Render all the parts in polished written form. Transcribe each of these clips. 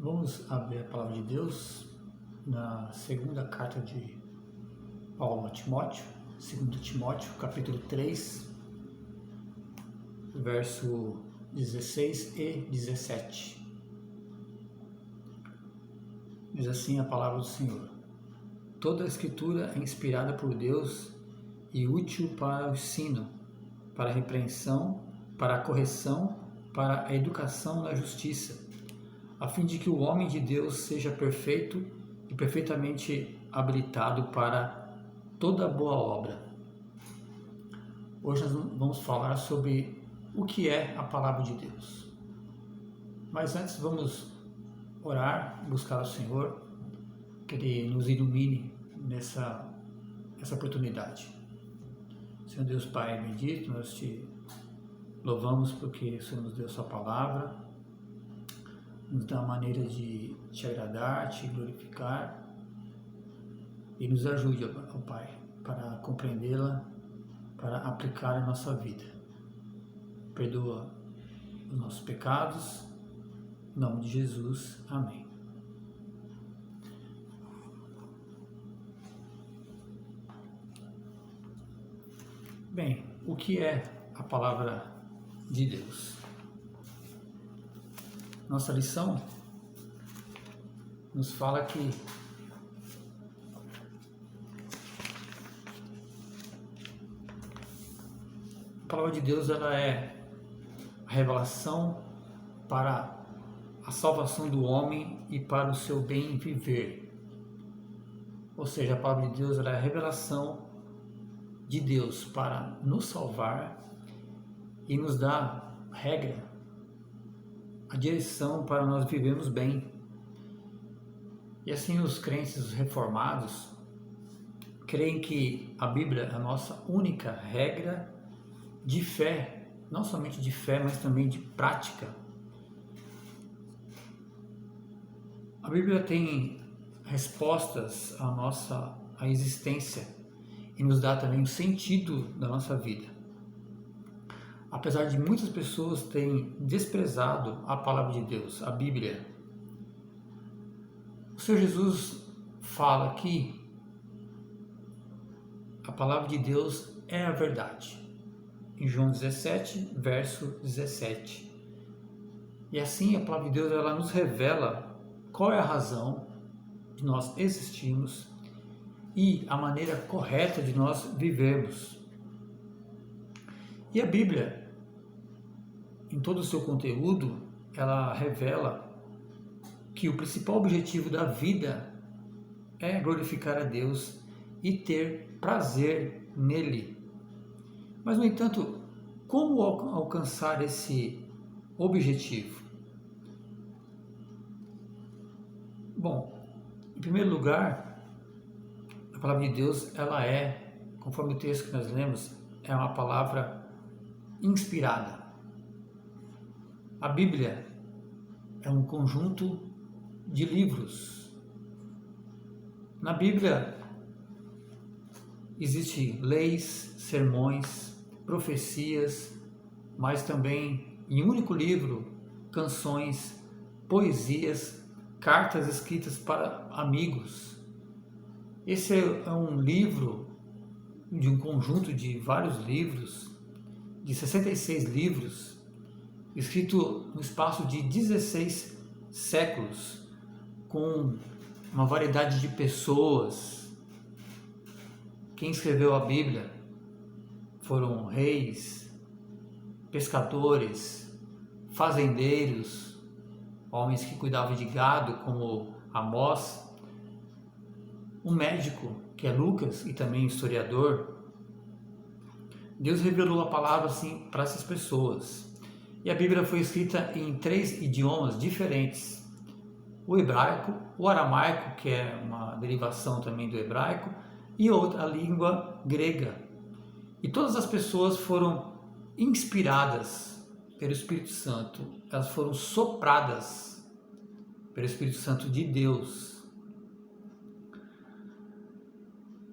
Vamos abrir a palavra de Deus na segunda carta de Paulo a Timóteo, 2 Timóteo, capítulo 3, verso 16 e 17. Diz assim a palavra do Senhor: Toda a Escritura é inspirada por Deus e útil para o ensino, para a repreensão, para a correção, para a educação na justiça, a fim de que o homem de Deus seja perfeito e perfeitamente habilitado para toda boa obra. Hoje nós vamos falar sobre o que é a palavra de Deus. Mas antes vamos orar, buscar o Senhor, que Ele nos ilumine nessa oportunidade. Senhor Deus Pai bendito, nós te louvamos porque o Senhor nos deu sua palavra, nos dá uma maneira de te agradar, te glorificar, e nos ajude, ó Pai, para compreendê-la, para aplicar a nossa vida. Perdoa os nossos pecados, em nome de Jesus, amém. Bem, o que é a palavra de Deus? Nossa lição nos fala que a palavra de Deus ela é a revelação para a salvação do homem e para o seu bem viver. Ou seja, a palavra de Deus ela é a revelação de Deus para nos salvar e nos dar regra, a direção para nós vivermos bem. E assim os crentes reformados creem que a Bíblia é a nossa única regra de fé, não somente de fé, mas também de prática. A Bíblia tem respostas à nossa existência e nos dá também o sentido da nossa vida. Apesar de muitas pessoas terem desprezado a palavra de Deus, a Bíblia, o Senhor Jesus fala que a palavra de Deus é a verdade. Em João 17, verso 17. E assim a palavra de Deus ela nos revela qual é a razão de nós existirmos e a maneira correta de nós vivermos. E a Bíblia, em todo o seu conteúdo, ela revela que o principal objetivo da vida é glorificar a Deus e ter prazer nele. Mas, no entanto, como alcançar esse objetivo? Bom, em primeiro lugar, a palavra de Deus, ela é, conforme o texto que nós lemos, é uma palavra inspirada. A Bíblia é um conjunto de livros. Na Bíblia existem leis, sermões, profecias, mas também em um único livro, canções, poesias, cartas escritas para amigos. Esse é um livro de um conjunto de vários livros, de 66 livros, escrito no espaço de 16 séculos, com uma variedade de pessoas. Quem escreveu a Bíblia foram reis, pescadores, fazendeiros, homens que cuidavam de gado, como Amós, um médico, que é Lucas, e também historiador. Deus revelou a palavra assim para essas pessoas. E a Bíblia foi escrita em 3 idiomas diferentes: o hebraico, o aramaico, que é uma derivação também do hebraico, e outra, a língua grega. E todas as pessoas foram inspiradas pelo Espírito Santo, elas foram sopradas pelo Espírito Santo de Deus.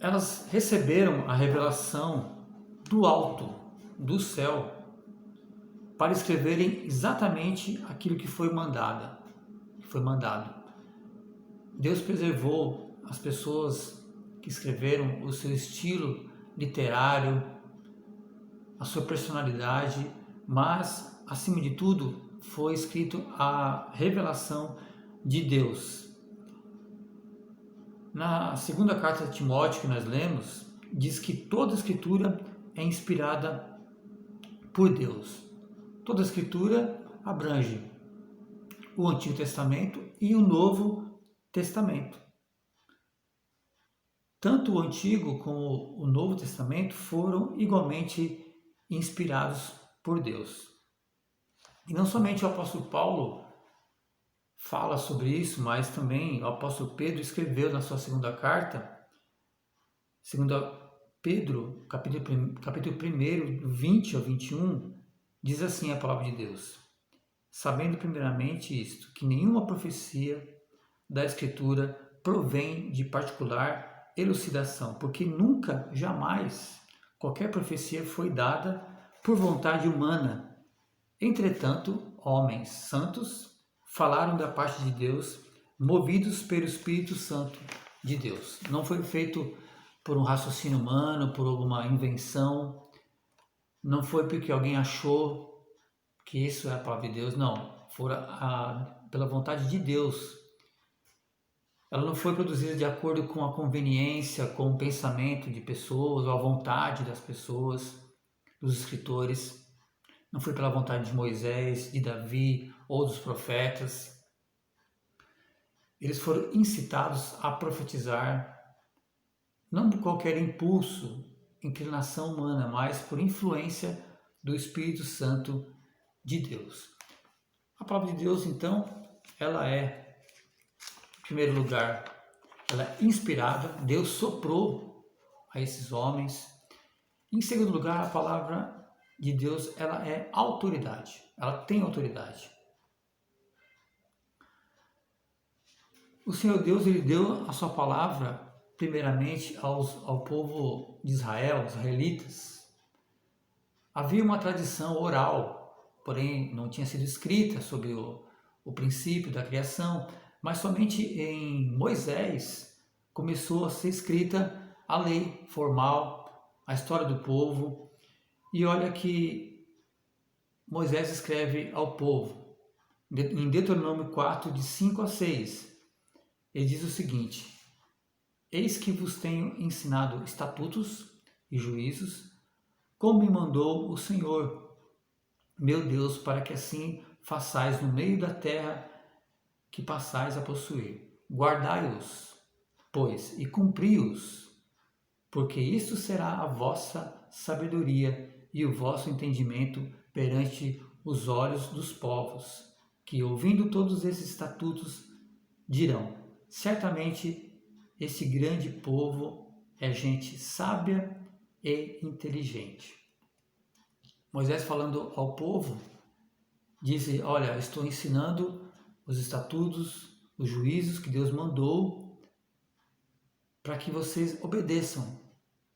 Elas receberam a revelação do alto, do céu, para escreverem exatamente aquilo que foi foi mandado. Deus preservou as pessoas que escreveram o seu estilo literário, a sua personalidade, mas, acima de tudo, foi escrito a revelação de Deus. Na segunda carta de Timóteo que nós lemos, diz que toda a escritura é inspirada por Deus. Toda a escritura abrange o Antigo Testamento e o Novo Testamento. Tanto o Antigo como o Novo Testamento foram igualmente inspirados por Deus. E não somente o apóstolo Paulo fala sobre isso, mas também o apóstolo Pedro escreveu na sua segunda carta, 2 Pedro, capítulo 1, 20 ao 21, diz assim a palavra de Deus: sabendo primeiramente isto, que nenhuma profecia da Escritura provém de particular elucidação, porque nunca, jamais, qualquer profecia foi dada por vontade humana. Entretanto, homens santos falaram da parte de Deus, movidos pelo Espírito Santo de Deus. Não foi feito por um raciocínio humano, por alguma invenção, não foi porque alguém achou que isso é a palavra de Deus, não. Foi pela vontade de Deus. Ela não foi produzida de acordo com a conveniência, com o pensamento de pessoas, ou a vontade das pessoas, dos escritores. Não foi pela vontade de Moisés, de Davi ou dos profetas. Eles foram incitados a profetizar, não por qualquer impulso, inclinação humana, mas por influência do Espírito Santo de Deus. A palavra de Deus, então, ela é, em primeiro lugar, ela é inspirada, Deus soprou a esses homens. Em segundo lugar, a palavra de Deus, ela é autoridade, ela tem autoridade. O Senhor Deus, ele deu a sua palavra primeiramente ao povo de Israel, os israelitas. Havia uma tradição oral, porém não tinha sido escrita sobre o princípio da criação, mas somente em Moisés começou a ser escrita a lei formal, a história do povo. E olha que Moisés escreve ao povo, em Deuteronômio 4, de 5 a 6, ele diz o seguinte: eis que vos tenho ensinado estatutos e juízos, como me mandou o Senhor, meu Deus, para que assim façais no meio da terra que passais a possuir. Guardai-os, pois, e cumpri-os, porque isto será a vossa sabedoria e o vosso entendimento perante os olhos dos povos, que, ouvindo todos esses estatutos, dirão: certamente esse grande povo é gente sábia e inteligente. Moisés, falando ao povo, disse: olha, estou ensinando os estatutos, os juízos que Deus mandou para que vocês obedeçam,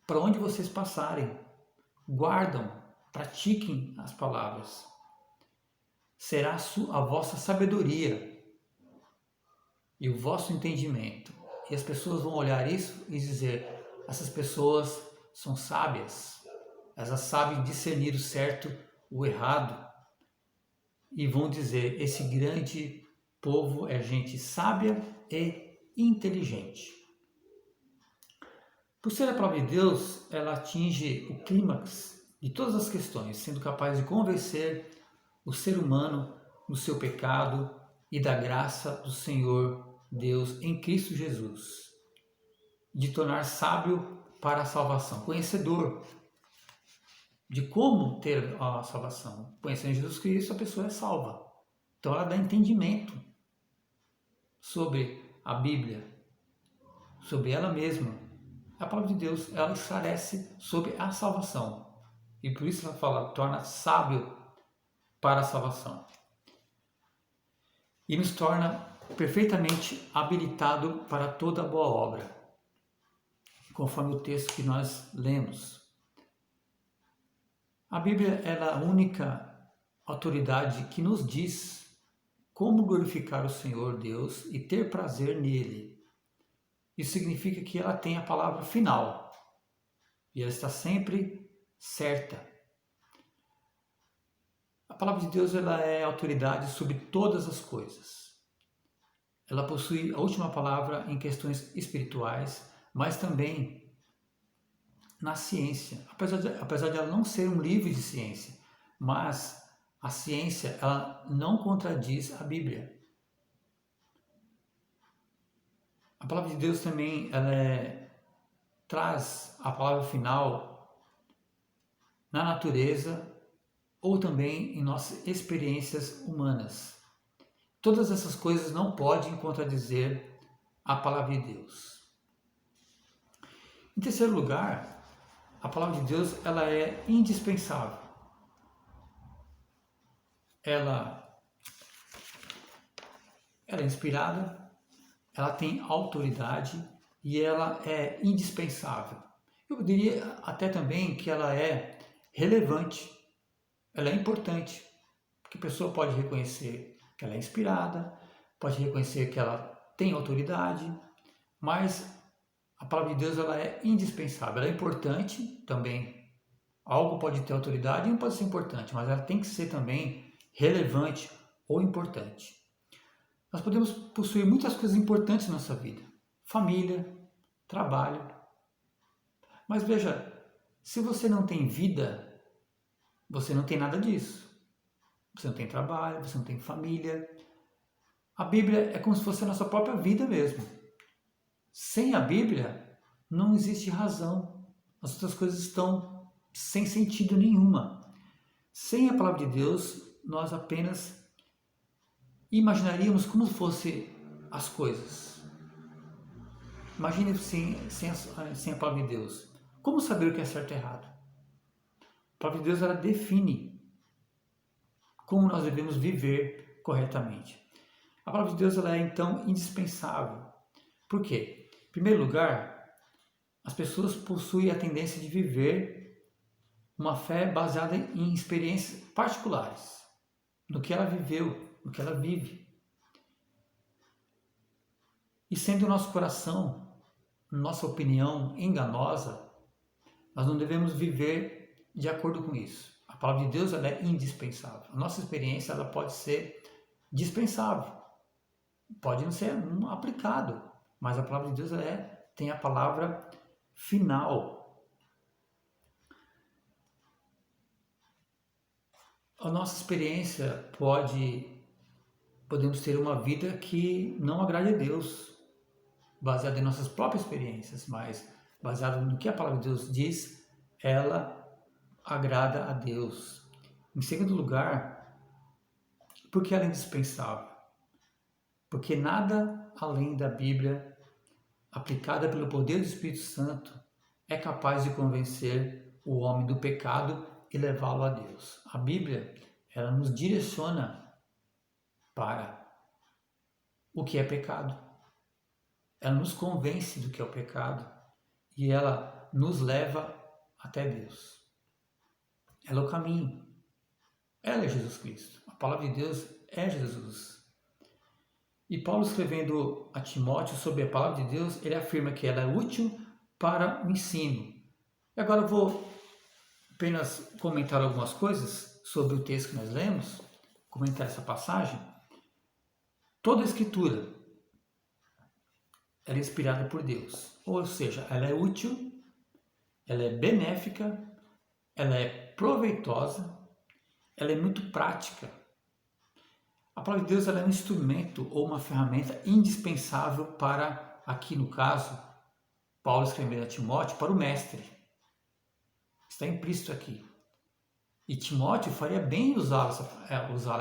para onde vocês passarem, guardam, pratiquem as palavras. Será a vossa sabedoria e o vosso entendimento. E as pessoas vão olhar isso e dizer: essas pessoas são sábias, elas sabem discernir o certo, o errado, e vão dizer: esse grande povo é gente sábia e inteligente. Por ser a palavra de Deus, ela atinge o clímax de todas as questões, sendo capaz de convencer o ser humano do seu pecado e da graça do Senhor Deus em Cristo Jesus, de tornar sábio para a salvação, conhecedor de como ter a salvação. Conhecendo Jesus Cristo, a pessoa é salva. Então ela dá entendimento sobre a Bíblia, sobre ela mesma. A palavra de Deus, ela esclarece sobre a salvação. E por isso ela fala: torna sábio para a salvação. E nos torna perfeitamente habilitado para toda boa obra, conforme o texto que nós lemos. A Bíblia é a única autoridade que nos diz como glorificar o Senhor Deus e ter prazer nele. Isso significa que ela tem a palavra final e ela está sempre certa. A palavra de Deus ela é autoridade sobre todas as coisas. Ela possui a última palavra em questões espirituais, mas também na ciência. Apesar de ela não ser um livro de ciência, mas a ciência ela não contradiz a Bíblia. A palavra de Deus também traz a palavra final na natureza ou também em nossas experiências humanas. Todas essas coisas não podem contradizer a palavra de Deus. Em terceiro lugar, a palavra de Deus ela é indispensável. Ela é inspirada, ela tem autoridade e ela é indispensável. Eu diria até também que ela é relevante, ela é importante, porque a pessoa pode reconhecer que ela é inspirada, pode reconhecer que ela tem autoridade, mas a palavra de Deus ela é indispensável, ela é importante também. Algo pode ter autoridade e não pode ser importante, mas ela tem que ser também relevante ou importante. Nós podemos possuir muitas coisas importantes na nossa vida, família, trabalho, mas veja, se você não tem vida, você não tem nada disso. Você não tem trabalho, você não tem família. A Bíblia é como se fosse a nossa própria vida mesmo. Sem a Bíblia, não existe razão. As outras coisas estão sem sentido nenhuma. Sem a palavra de Deus, nós apenas imaginaríamos como fossem as coisas. Imagine sem a palavra de Deus. Como saber o que é certo e errado? A palavra de Deus ela define como nós devemos viver corretamente. A palavra de Deus ela é então indispensável. Por quê? Em primeiro lugar, as pessoas possuem a tendência de viver uma fé baseada em experiências particulares, no que ela viveu, no que ela vive. E sendo o nosso coração, nossa opinião enganosa, nós não devemos viver de acordo com isso. A palavra de Deus ela é indispensável. A nossa experiência ela pode ser dispensável, pode não ser aplicado, mas a palavra de Deus tem a palavra final. A nossa experiência podemos ter uma vida que não agrade a Deus, baseada em nossas próprias experiências, mas baseada no que a palavra de Deus diz, ela agrada a Deus. Em segundo lugar, porque ela é indispensável? Porque nada além da Bíblia, aplicada pelo poder do Espírito Santo, é capaz de convencer o homem do pecado e levá-lo a Deus. A Bíblia, ela nos direciona para o que é pecado. Ela nos convence do que é o pecado e ela nos leva até Deus. Ela é o caminho. Ela é Jesus Cristo. A palavra de Deus é Jesus. E Paulo, escrevendo a Timóteo sobre a palavra de Deus, ele afirma que ela é útil para o ensino. E agora eu vou apenas comentar algumas coisas sobre o texto que nós lemos, comentar essa passagem. Toda a Escritura ela é inspirada por Deus, ou seja, ela é útil, ela é benéfica, ela é proveitosa, ela é muito prática. A palavra de Deus ela é um instrumento ou uma ferramenta indispensável para, aqui no caso, Paulo escrevendo a Timóteo, para o mestre. Está implícito aqui. E Timóteo faria bem usar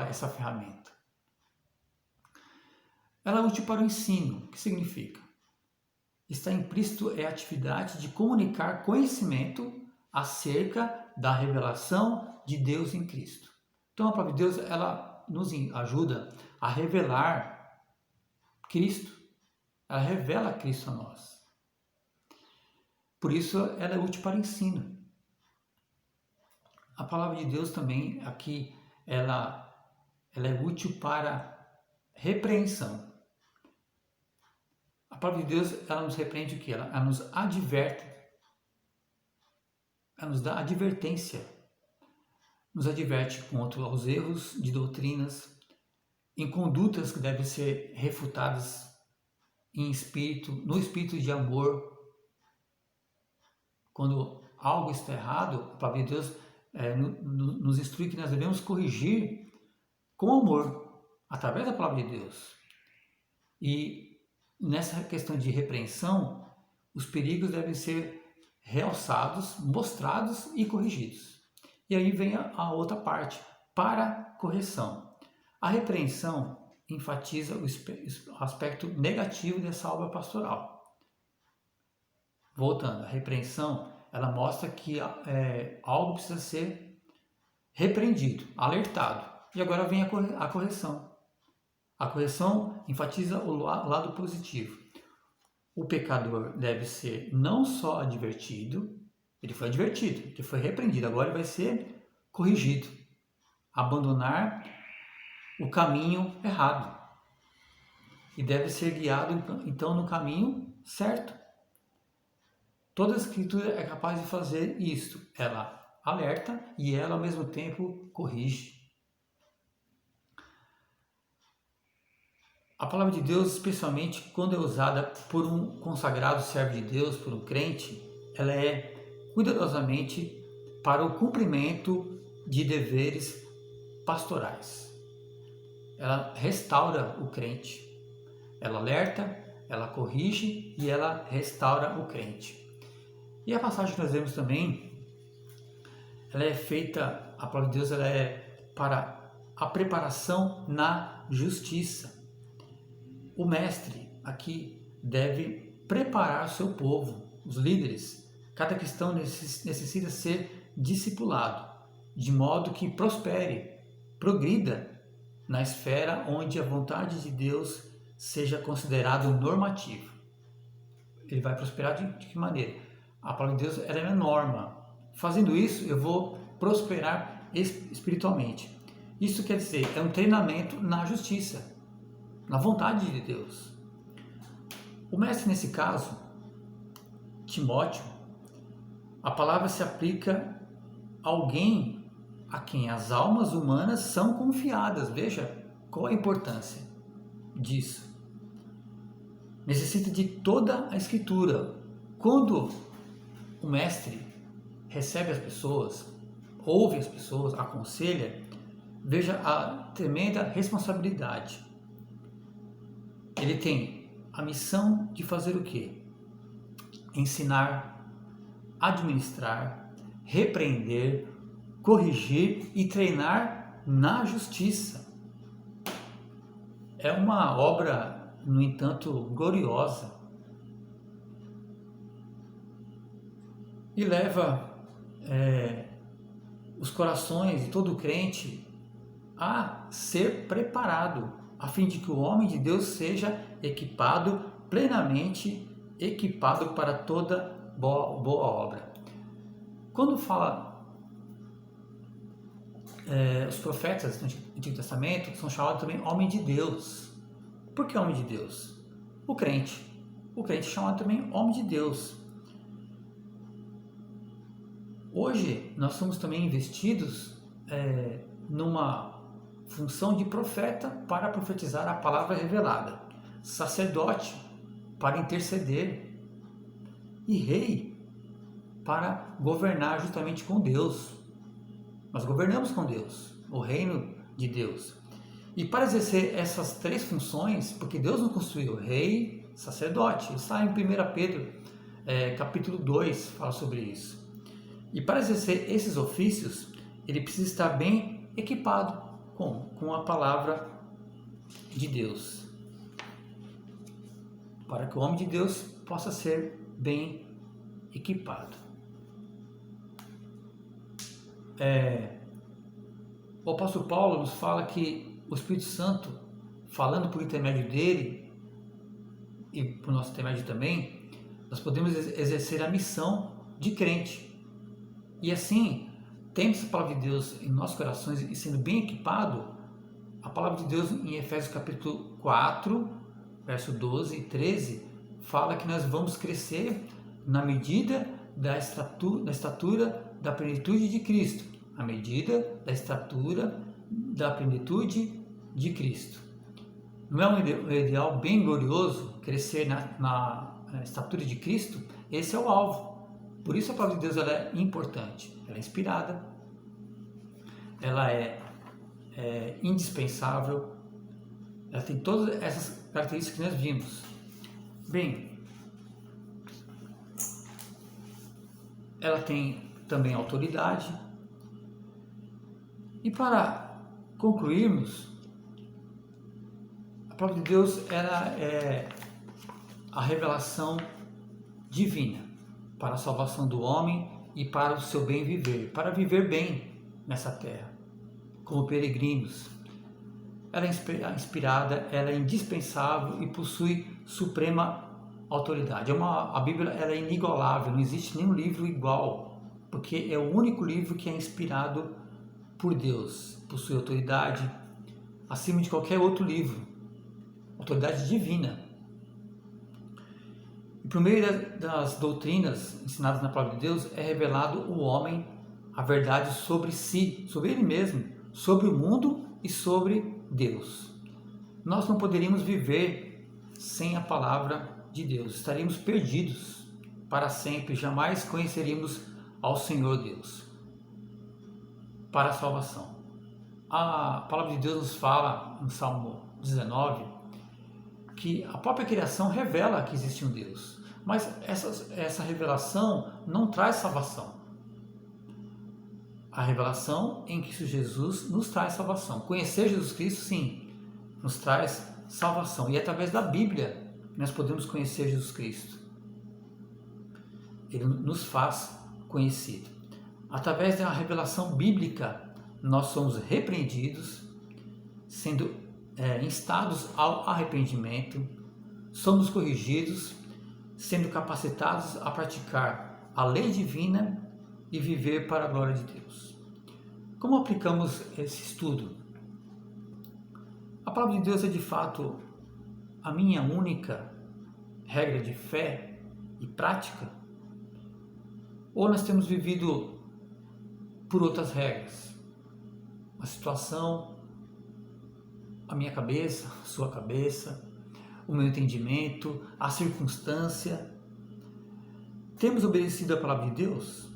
essa ferramenta. Ela é útil para o ensino. O que significa? Está implícito é a atividade de comunicar conhecimento acerca da revelação de Deus em Cristo. Então a palavra de Deus ela nos ajuda a revelar Cristo. Ela revela Cristo a nós. Por isso ela é útil para o ensino. A palavra de Deus também aqui ela é útil para Repreensão. A palavra de Deus, ela nos repreende o quê? Ela nos adverte. Ela nos dá advertência. Nos adverte quanto aos erros de doutrinas, em condutas que devem ser refutadas em espírito, no espírito de amor. Quando algo está errado, a palavra de Deus nos instrui que nós devemos corrigir com amor, através da palavra de Deus. E nessa questão de repreensão, os perigos devem ser realçados, mostrados e corrigidos. E aí vem a outra parte, para correção. A repreensão enfatiza o aspecto negativo dessa obra pastoral. Voltando, a repreensão, ela mostra que algo precisa ser repreendido, alertado. E agora vem a correção. A correção enfatiza o lado positivo. O pecador deve ser não só advertido, ele foi advertido, ele foi repreendido, agora ele vai ser corrigido. Abandonar o caminho errado. E deve ser guiado, então, no caminho certo. Toda a Escritura é capaz de fazer isto. Ela alerta e ela, ao mesmo tempo, corrige. A palavra de Deus, especialmente quando é usada por um consagrado servo de Deus, por um crente, ela é cuidadosamente para o cumprimento de deveres pastorais. Ela restaura o crente. Ela alerta, ela corrige e ela restaura o crente. E a passagem que nós vemos também, ela é feita, a palavra de Deus, ela é para a preparação na justiça. O mestre aqui deve preparar o seu povo, os líderes. Cada cristão necessita ser discipulado, de modo que prospere, progrida na esfera onde a vontade de Deus seja considerado normativo. Ele vai prosperar de que maneira? A palavra de Deus ela é a norma. Fazendo isso, eu vou prosperar espiritualmente. Isso quer dizer, é um treinamento na justiça, na vontade de Deus. O mestre, nesse caso, Timóteo, a palavra se aplica a alguém a quem as almas humanas são confiadas. Veja qual a importância disso. Necessita de toda a Escritura. Quando o mestre recebe as pessoas, ouve as pessoas, aconselha, veja a tremenda responsabilidade. Ele tem a missão de fazer o quê? Ensinar, administrar, repreender, corrigir e treinar na justiça. É uma obra, no entanto, gloriosa. E leva os corações de todo crente a ser preparado, a fim de que o homem de Deus seja equipado, plenamente equipado para toda boa obra. Quando fala os profetas do Antigo Testamento são chamados também homem de Deus. Por que homem de Deus? O crente. O crente é chamado também homem de Deus. Hoje nós somos também investidos numa função de profeta para profetizar a palavra revelada, sacerdote para interceder e rei para governar justamente com Deus. Nós governamos com Deus, o reino de Deus. E para exercer essas três funções, porque Deus nos construiu rei, sacerdote, está em 1 Pedro capítulo 2, fala sobre isso. E para exercer esses ofícios, ele precisa estar bem equipado com a palavra de Deus. Para que o homem de Deus possa ser bem equipado. O apóstolo Paulo nos fala que o Espírito Santo, falando por intermédio dele e por nosso intermédio também, nós podemos exercer a missão de crente. E assim, tendo essa palavra de Deus em nossos corações e sendo bem equipado, A palavra de Deus em Efésios capítulo 4, verso 12 e 13, fala que nós vamos crescer na medida da estatura da plenitude de Cristo. A medida da estatura da plenitude de Cristo. Não é um ideal bem glorioso crescer na estatura de Cristo? Esse é o alvo. Por isso a palavra de Deus ela é importante, ela é inspirada, ela é indispensável, ela tem todas essas características que nós vimos. Bem, ela tem também autoridade. E para concluirmos, a palavra de Deus ela é a revelação divina para a salvação do homem e para o seu bem viver, para viver bem nessa terra, como peregrinos. Ela é inspirada, ela é indispensável e possui suprema autoridade. A Bíblia ela é inigualável, não existe nenhum livro igual, porque é o único livro que é inspirado por Deus, possui autoridade acima de qualquer outro livro, autoridade divina. E por meio das doutrinas ensinadas na palavra de Deus é revelado o homem a verdade sobre si, sobre ele mesmo, sobre o mundo e sobre Deus. Nós não poderíamos viver sem a palavra de Deus, estaríamos perdidos para sempre, jamais conheceríamos ao Senhor Deus para a salvação. A palavra de Deus nos fala no Salmo 19 que a própria criação revela que existe um Deus, mas essa revelação não traz salvação. A revelação em Cristo Jesus nos traz salvação. Conhecer Jesus Cristo, sim, nos traz salvação. E através da Bíblia nós podemos conhecer Jesus Cristo. Ele nos faz conhecido. Através da revelação bíblica, nós somos repreendidos, sendo instados ao arrependimento, somos corrigidos, sendo capacitados a praticar a lei divina e viver para a glória de Deus. Como aplicamos esse estudo? A palavra de Deus é de fato a minha única regra de fé e prática? Ou nós temos vivido por outras regras? A situação, a minha cabeça, a sua cabeça, o meu entendimento, a circunstância. Temos obedecido a palavra de Deus?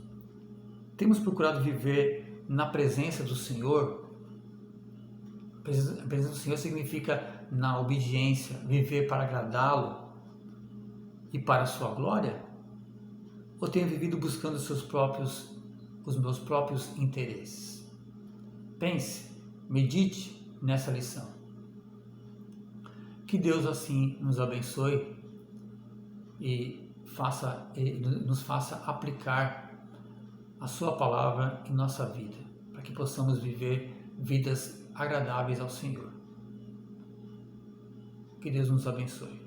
Temos procurado viver na presença do Senhor? A presença do Senhor significa na obediência, viver para agradá-lo e para a sua glória? Ou tenho vivido buscando os meus próprios interesses? Pense, medite nessa lição. Que Deus assim nos abençoe e nos faça aplicar a sua palavra em nossa vida, para que possamos viver vidas agradáveis ao Senhor. Que Deus nos abençoe.